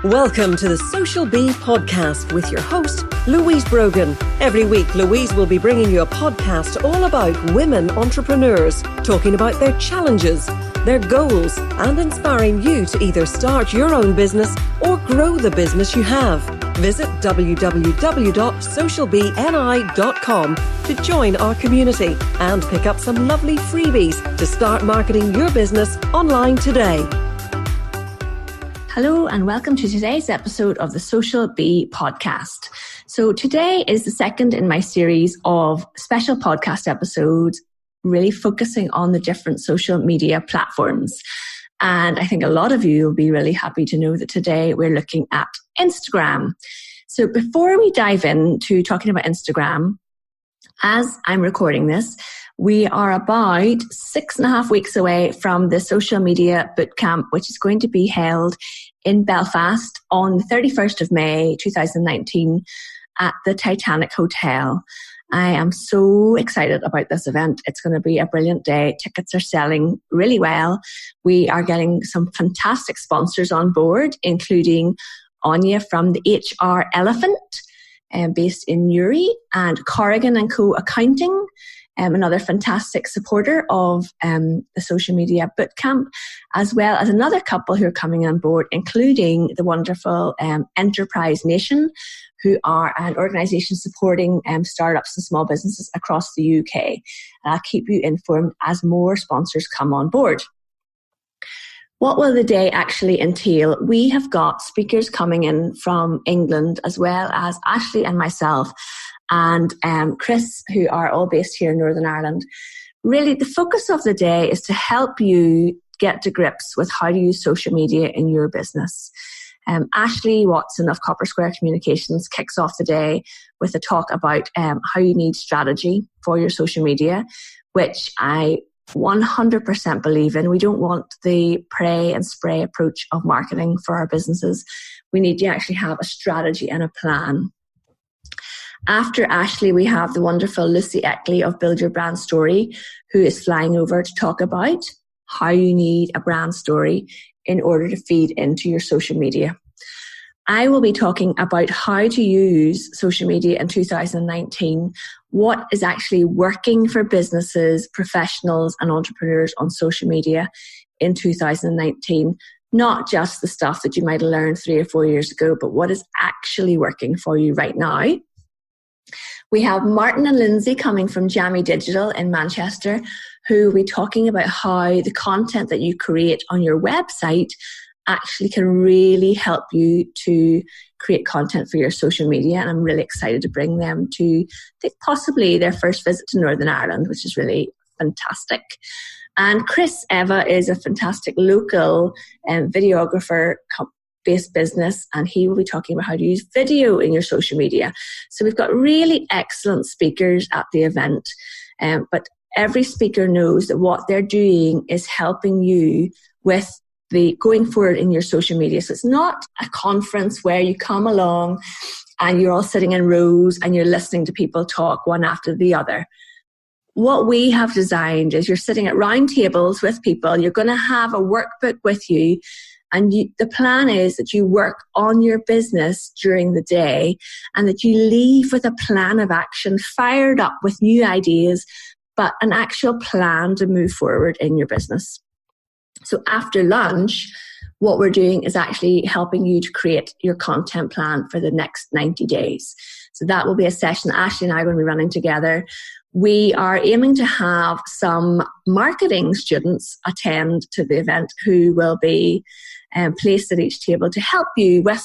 Welcome to the Social Bee podcast with your host, Louise Brogan. Every week, Louise will be bringing you a podcast all about women entrepreneurs, talking about their challenges, their goals, and inspiring you to either start your own business or grow the business you have. Visit www.socialbni.com to join our community and pick up some lovely freebies to start marketing your business online today. Hello and welcome to today's episode of the Social Bee podcast. So today is the second in my series of special podcast episodes, really focusing on the different social media platforms. And I think a lot of you will be really happy to know that today we're looking at Instagram. So before we dive into talking about Instagram, as I'm recording this, we are about 6.5 weeks away from the social media bootcamp, which is going to be held in Belfast on the 31st of May 2019 at the Titanic Hotel. I am so excited about this event. It's going to be a brilliant day. Tickets are selling really well. We are getting some fantastic sponsors on board, including Anya from the HR Elephant, based in Newry, and Corrigan & Co. Accounting, another fantastic supporter of the social media bootcamp, as well as another couple who are coming on board, including the wonderful Enterprise Nation, who are an organisation supporting startups and small businesses across the UK. And I'll keep you informed as more sponsors come on board. What will the day actually entail? We have got speakers coming in from England, as well as Ashley and myself and Chris, who are all based here in Northern Ireland. Really, the focus of the day is to help you get to grips with how to use social media in your business. Ashley Watson of Copper Square Communications kicks off the day with a talk about how you need strategy for your social media, which I 100% believe in. We don't want the pray and spray approach of marketing for our businesses. We need to actually have a strategy and a plan. After Ashley, we have the wonderful Lucy Eckley of Build Your Brand Story, who is flying over to talk about how you need a brand story in order to feed into your social media. I will be talking about how to use social media in 2019, what is actually working for businesses, professionals and entrepreneurs on social media in 2019. Not just the stuff that you might have learned 3 or 4 years ago, but what is actually working for you right now. We have Martin and Lindsay coming from Jammy Digital in Manchester, who will be talking about how the content that you create on your website actually can really help you to create content for your social media. And I'm really excited to bring them to, I think, possibly their first visit to Northern Ireland, which is really fantastic. And Chris Eva is a fantastic local videographer based business, and he will be talking about how to use video in your social media. So we've got really excellent speakers at the event, but every speaker knows that what they're doing is helping you with the going forward in your social media. So it's not a conference where you come along and you're all sitting in rows and you're listening to people talk one after the other. What we have designed is you're sitting at round tables with people. You're going to have a workbook with you. And the plan is that you work on your business during the day and that you leave with a plan of action, fired up with new ideas, but an actual plan to move forward in your business. So after lunch, what we're doing is actually helping you to create your content plan for the next 90 days. So that will be a session Ashley and I are going to be running together. We are aiming to have some marketing students attend to the event who will be placed at each table to help you with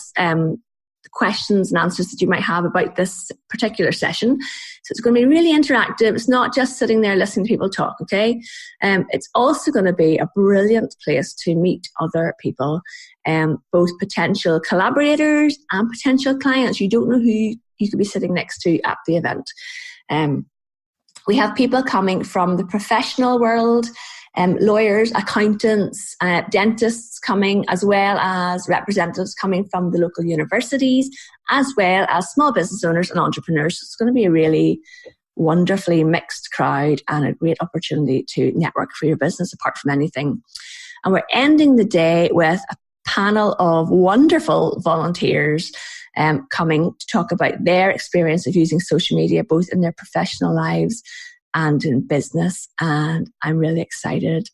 questions and answers that you might have about this particular session. So it's going to be really interactive. It's not just sitting there listening to people talk, okay? It's also going to be a brilliant place to meet other people, both potential collaborators and potential clients. You don't know who you could be sitting next to at the event. We have people coming from the professional world, lawyers, accountants, dentists coming, as well as representatives coming from the local universities, as well as small business owners and entrepreneurs. So it's going to be a really wonderfully mixed crowd and a great opportunity to network for your business apart from anything. And we're ending the day with a panel of wonderful volunteers coming to talk about their experience of using social media, both in their professional lives and in business. And I'm really excited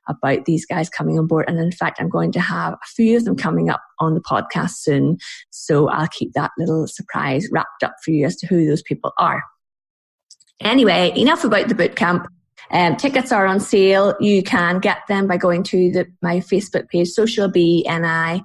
about these guys coming on board. And in fact, I'm going to have a few of them coming up on the podcast soon. So I'll keep that little surprise wrapped up for you as to who those people are. Anyway, enough about the bootcamp. Tickets are on sale. You can get them by going to my Facebook page, Social BNI,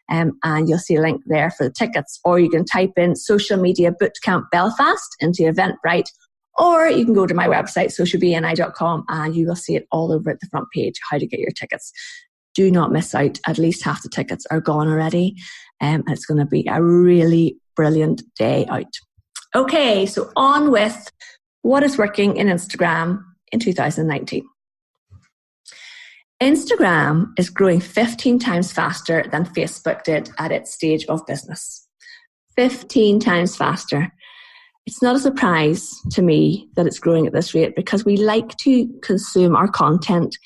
and you'll see a link there for the tickets. Or you can type in Social Media Bootcamp Belfast into Eventbrite, or you can go to my website, socialbni.com, and you will see it all over at the front page, how to get your tickets. Do not miss out. At least half the tickets are gone already. It's going to be a really brilliant day out. Okay, so on with what is working in Instagram in 2019. Instagram is growing 15 times faster than Facebook did at its stage of business. 15 times faster. It's not a surprise to me that it's growing at this rate, because we like to consume our content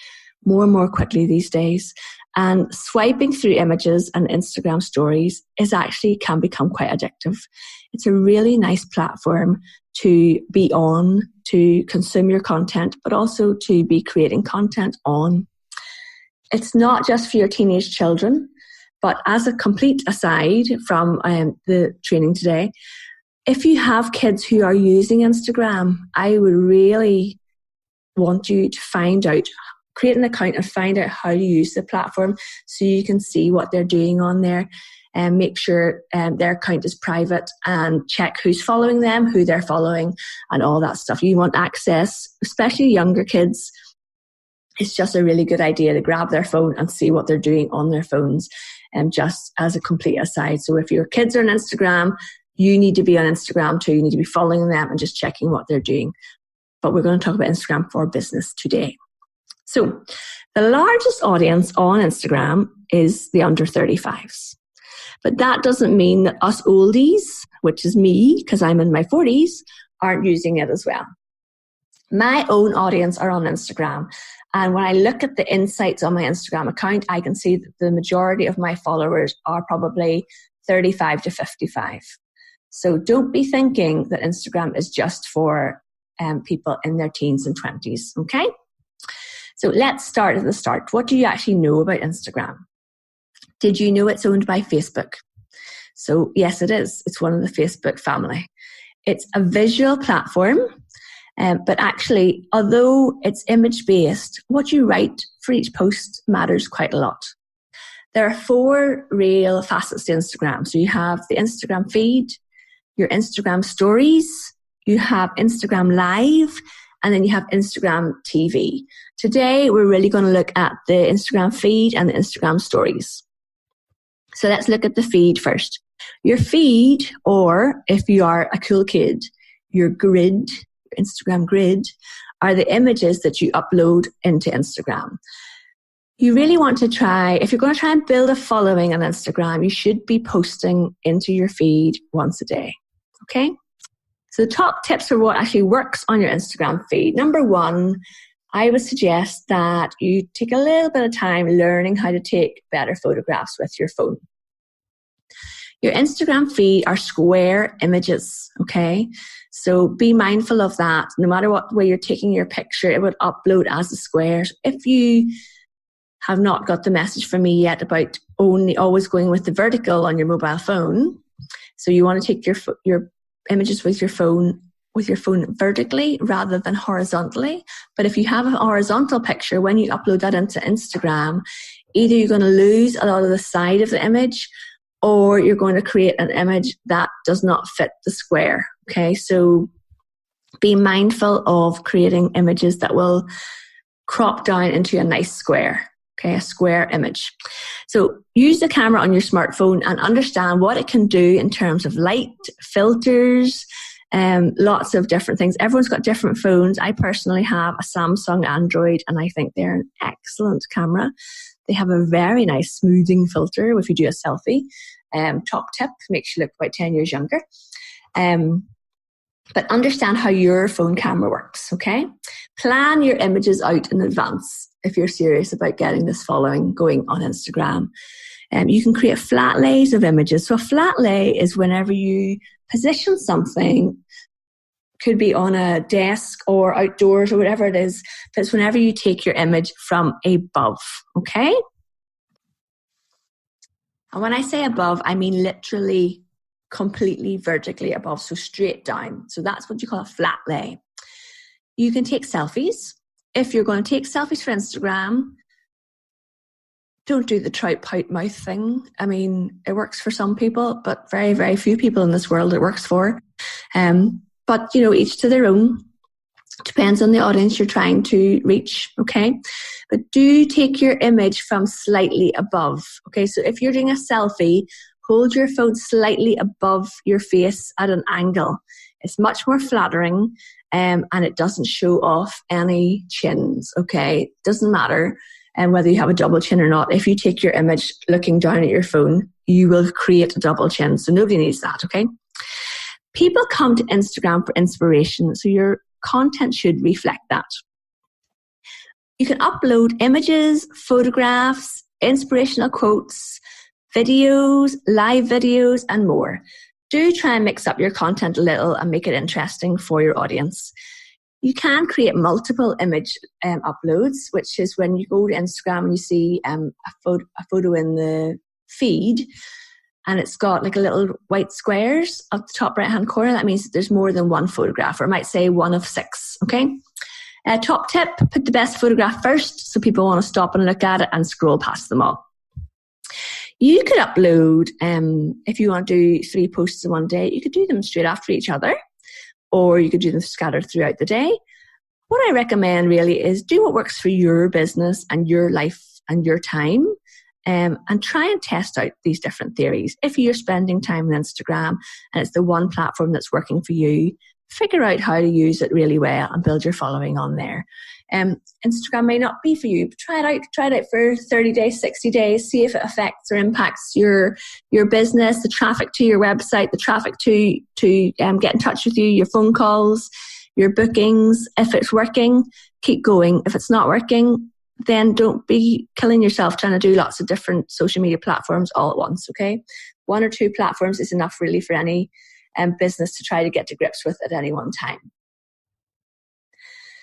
more and more quickly these days. And swiping through images and Instagram stories can become quite addictive. It's a really nice platform to be on, to consume your content, but also to be creating content on. It's not just for your teenage children, but as a complete aside from the training today, if you have kids who are using Instagram, I would really want you to create an account and find out how to use the platform so you can see what they're doing on there, and make sure their account is private, and check who's following them, who they're following, and all that stuff. You want access, especially younger kids. It's just a really good idea to grab their phone and see what they're doing on their phones, just as a complete aside. So if your kids are on Instagram, you need to be on Instagram too. You need to be following them and just checking what they're doing. But we're going to talk about Instagram for business today. So the largest audience on Instagram is the under 35s. But that doesn't mean that us oldies, which is me, because I'm in my 40s, aren't using it as well. My own audience are on Instagram. And when I look at the insights on my Instagram account, I can see that the majority of my followers are probably 35 to 55. So don't be thinking that Instagram is just for people in their teens and 20s, okay? So let's start at the start. What do you actually know about Instagram? Did you know it's owned by Facebook? So yes, it is. It's one of the Facebook family. It's a visual platform, but actually, although it's image-based, what you write for each post matters quite a lot. There are 4 real facets to Instagram. So you have the Instagram feed, your Instagram stories, you have Instagram Live, and then you have Instagram TV. Today, we're really going to look at the Instagram feed and the Instagram stories. So let's look at the feed first. Your feed, or if you are a cool kid, your grid, your Instagram grid, are the images that you upload into Instagram. You really want to try, if you're going to try and build a following on Instagram, you should be posting into your feed once a day. Okay? So the top tips for what actually works on your Instagram feed. Number 1, I would suggest that you take a little bit of time learning how to take better photographs with your phone. Your Instagram feed are square images, okay? So be mindful of that. No matter what way you're taking your picture, it would upload as a square. If you have not got the message from me yet about only always going with the vertical on your mobile phone, so you want to take your images with your phone vertically rather than horizontally. But if you have a horizontal picture, when you upload that into Instagram, either you're going to lose a lot of the side of the image, or you're going to create an image that does not fit the square. Okay, so be mindful of creating images that will crop down into a nice square. Okay, a square image. So use the camera on your smartphone and understand what it can do in terms of light, filters, lots of different things. Everyone's got different phones. I personally have a Samsung Android, and I think they're an excellent camera. They have a very nice smoothing filter if you do a selfie. Top tip, makes you look about 10 years younger. But understand how your phone camera works, okay? Plan your images out in advance if you're serious about getting this following going on Instagram. You can create flat lays of images. So a flat lay is whenever you position something, could be on a desk or outdoors or whatever it is, but it's whenever you take your image from above, okay? And when I say above, I mean literally completely vertically above, so straight down. So that's what you call a flat lay. You can take selfies. If you're going to take selfies for Instagram, don't do the trout pout mouth thing. I mean, it works for some people, but very, very few people in this world it works for. But, each to their own. Depends on the audience you're trying to reach, okay? But do take your image from slightly above, okay? So if you're doing a selfie, hold your phone slightly above your face at an angle. It's much more flattering, and it doesn't show off any chins, okay? Doesn't matter whether you have a double chin or not. If you take your image looking down at your phone, you will create a double chin. So nobody needs that, okay? People come to Instagram for inspiration, so your content should reflect that. You can upload images, photographs, inspirational quotes, videos, live videos, and more. Do try and mix up your content a little and make it interesting for your audience. You can create multiple image uploads, which is when you go to Instagram and you see a photo in the feed, and it's got like a little white squares at the top right-hand corner. That means that there's more than one photograph, or it might say 1 of 6, okay? Top tip, put the best photograph first so people want to stop and look at it and scroll past them all. You could upload, if you want to do 3 posts in one day, you could do them straight after each other, or you could do them scattered throughout the day. What I recommend really is do what works for your business and your life and your time. And try and test out these different theories. If you're spending time on Instagram and it's the one platform that's working for you, figure out how to use it really well and build your following on there. Instagram may not be for you, but try it out for 30 days, 60 days, see if it affects or impacts your business, the traffic to your website, the traffic to get in touch with you, your phone calls, your bookings. If it's working, keep going. If it's not working, then don't be killing yourself trying to do lots of different social media platforms all at once, okay? 1 or 2 platforms is enough really for any business to try to get to grips with at any one time.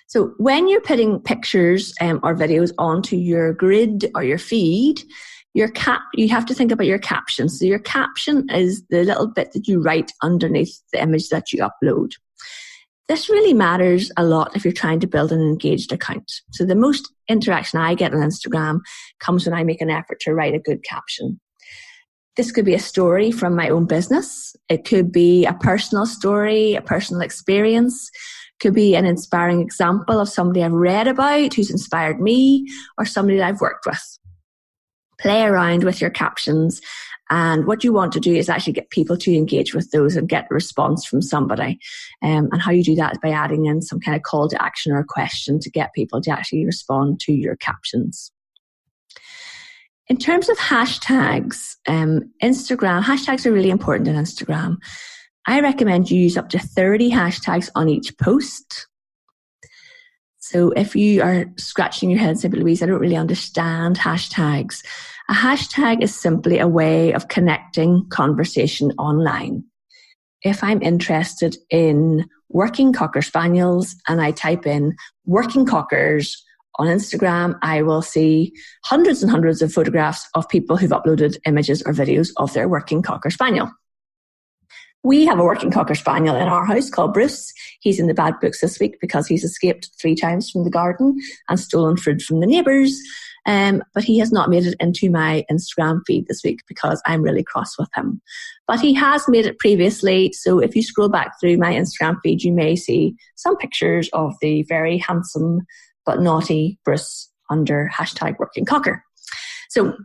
So when you're putting pictures or videos onto your grid or your feed, you have to think about your caption. So your caption is the little bit that you write underneath the image that you upload. This really matters a lot if you're trying to build an engaged account. So the most interaction I get on Instagram comes when I make an effort to write a good caption. This could be a story from my own business. It could be a personal story, a personal experience. It could be an inspiring example of somebody I've read about who's inspired me, or somebody that I've worked with. Play around with your captions. And what you want to do is actually get people to engage with those and get a response from somebody. And how you do that is by adding in some kind of call to action or a question to get people to actually respond to your captions. In terms of hashtags, hashtags are really important in Instagram. I recommend you use up to 30 hashtags on each post. So if you are scratching your head and saying, but Louise, I don't really understand hashtags. A hashtag is simply a way of connecting conversation online. If I'm interested in working Cocker Spaniels and I type in working Cockers on Instagram, I will see hundreds and hundreds of photographs of people who've uploaded images or videos of their working Cocker Spaniel. We have a working Cocker Spaniel in our house called Bruce. He's in the bad books this week because he's escaped 3 times from the garden and stolen food from the neighbours. But he has not made it into my Instagram feed this week because I'm really cross with him. But he has made it previously. So if you scroll back through my Instagram feed, you may see some pictures of the very handsome but naughty Bruce under hashtag working cocker. So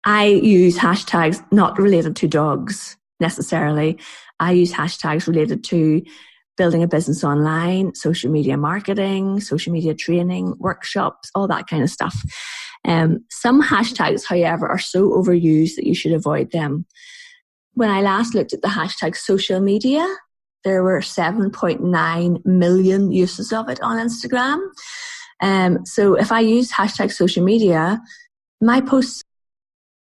I use hashtags not related to dogs necessarily. I use hashtags related to building a business online, social media marketing, social media training, workshops, all that kind of stuff. Some hashtags, however, are so overused that you should avoid them. When I last looked at the hashtag social media, there were 7.9 million uses of it on Instagram. So if I use hashtag social media, my posts